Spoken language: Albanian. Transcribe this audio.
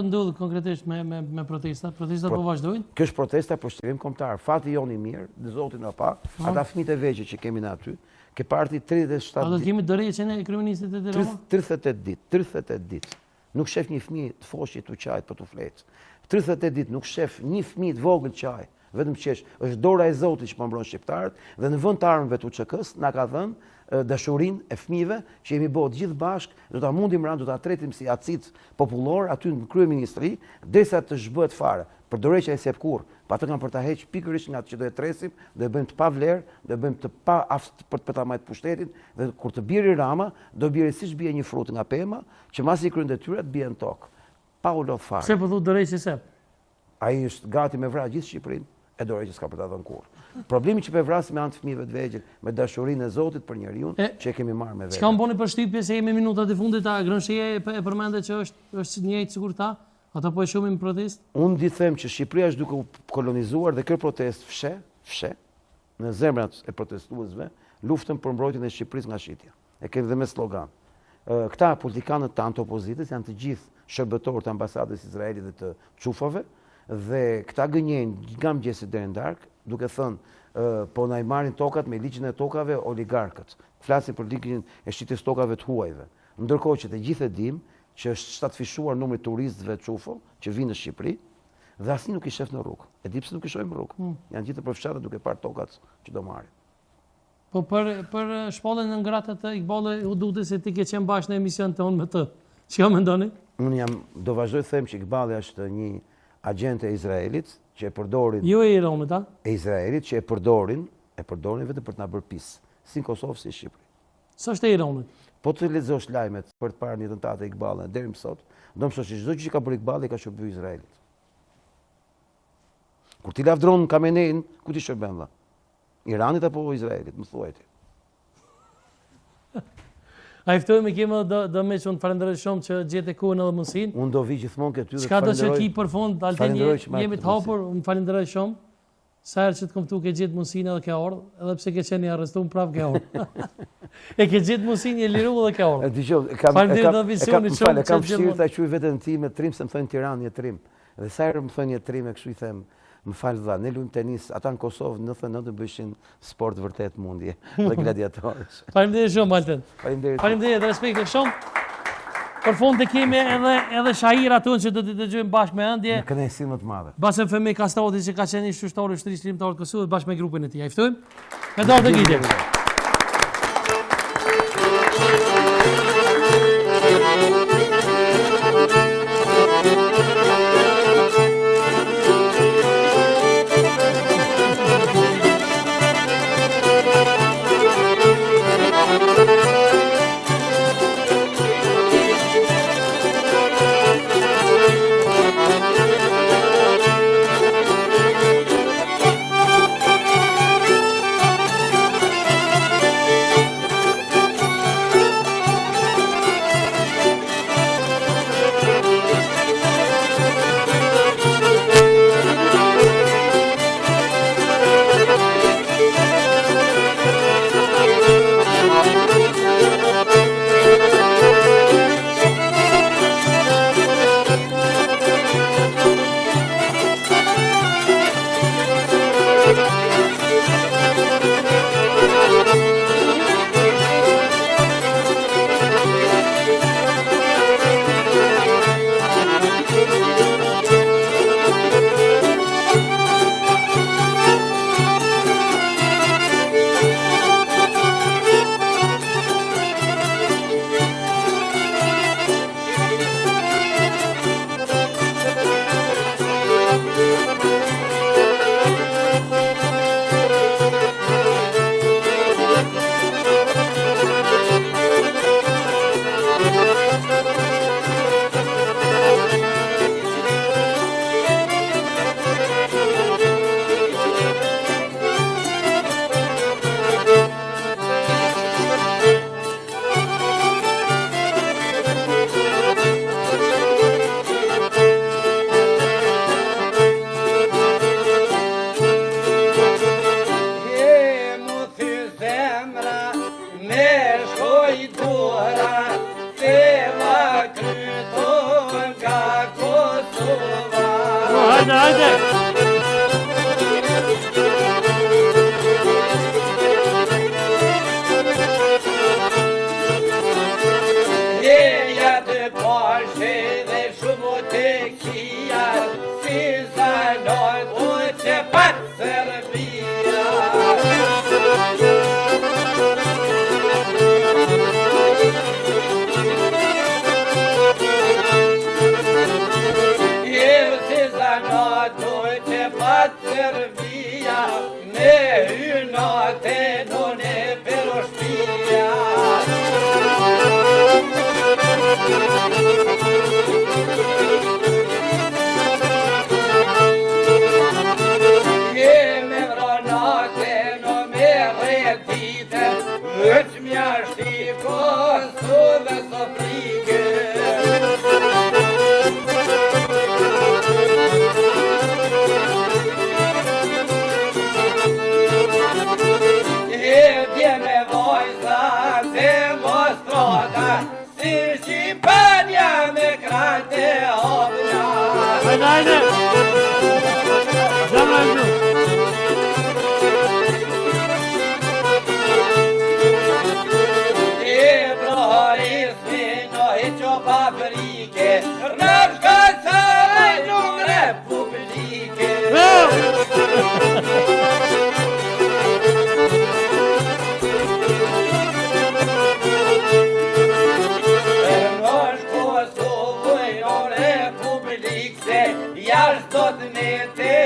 Ndodh konkretisht me protestat? Protestat po vazhdojnë? Kjo është protesta për shtrim kombëtar. Fati jonë i mirë, dhe Zotin na pa, ata fëmijët e vegjël që kemi në aty, ke parti 37 A do të kemi dorëheqjen e kryeministit të Roma? 38 ditë. Nuk shef një fëmijë të foshit të qajt për të fletë. 38 ditë nuk shef një fëmijë të vogël qaj, vetëm qesh, është dora e Zotit që po mbron shqiptarët dhe në vend të armëve të UÇK-s na ka dhënë dashurinë e fëmijëve që jemi bëu gjithë bashk, do ta mundim ran, do ta tretim si acit popullor aty në kryeministri, derisa të zhbëhet fare. Për dorëheqja e sepkur, pa të kanë për ta heq pikërisht nga atë që do e tresim, do e bëjmë të pavlerë, do e bëjmë të pa për ta marrë pushtetin dhe kur të biri Rama, do biri siç bie një frut nga pema, që masi kryen detyrat bien tokë. Pa u lodh fare. Pse po thotë dorëheqje sep? Ai është gati me vrasë gjithë Shqipërinë, e dorëheqja s'ka për ta dhënë kurrë. Problemi që po vrasim me anë të fëmijëve të vegjël, me dashurinë e Zotit për njeriu që e kemi marrë me vetë. Çka më bëni përshtypje se jemi minutat e fundit, a Grënshia e përmendet që është njëjtë sikur ta? Ata po e shohim në protestë? Unë di them që Shqipëria është duke u kolonizuar dhe kjo protestë fshe në zemrat e protestuesve luftën për mbrojtjen e Shqipërisë nga shitja. E kemi dhe me slogan. Këta politikanët të opozitës janë të gjithë shërbëtorë të ambasadës Izraelit dhe të çufave dhe këta gënjejnë nga mëngjesi deri në darkë, duke thënë po na i marrin tokat me ligjin e tokave oligarkët. Flasin për ligjin e shitjes tokave të huajve. Ndërkohë që të gjithë e dimë që është shtatëfishuar numri turistëve çufo që vinë në Shqipëri dhe asnjë nuk i shef në rrugë. E di pse nuk i shohim në rrugë. Janë gjithë përfshirë duke parë tokat që do marrin. Po për shpallën në ngratat të Iqballit u duhet se ti ke qenë bashkë në emision tonë me të. Ç'ka mendoni? Unë do vazhdoj të them që Iqballi është një agent e Izraelit që e përdorin Jo e Iranit, a? E Izraelit që e përdorin vetëm për të na bërë pis, si në Kosovë si Shqipëri. S'është e Iranit. Po të lexosh lajmet për të parë një tentate e Iqballit deri më sot, do të thosh që çdo gjë që ka bërë Iqballi ka shërbyer Izraelit. Kur ti lavdron Kamenein, ku ti shërben valla? Iranit apo Izraelit, më thuaj ti. A i ftojmë kemi do me që unë falenderoj shumë që gjete kohën edhe mundësinë. Unë do vi gjithmonë këtë ty dhe çka do që ki për fund, Altin jemi të hapur, unë falenderoj shumë. Sa herë që të këmtu ke gjithë mundësinë edhe ke ardhur, edhe pse ke qenë i arrestuar prapë ke ardhur. E ke gjithë mundësinë e liru edhe ke ardhur. Dgjoj, kam vështirë ta quaj veten time trim se më thonë Tiranë një trim. Dhe sa herë më thonë një trim e kështu i them, më fal valla, ne luajm tenis, ata në Kosovë 99 bëshin sport vërtet mundje dhe gladiatorës. Faleminderit shumë Altin. Faleminderit, respekte shumë. Për fund të kemi edhe shahira tonë që do t'i dëgjojmë bashkë me ëndje. Në kënaqësi më të madhe. Basem Femi Kastati që ka qenë shtruar i shtrisë trimtar të Kosovës bashkë me grupin e tij. Ai ftojmë. Me dalë të gjithë. hajde! Jeja të pashe dhe shumë të kia, si zanot u që patë Serbia. Serbia, me hynate non e perospia. Jeme vranate no me redite, veç mjashti Kosovë së frike. Si Shqipënia me krate obla. Hajde! Gjama e gju! Ibrahismi no heqo paprike, rrëfka sa nuk republike. Jashtë do të me te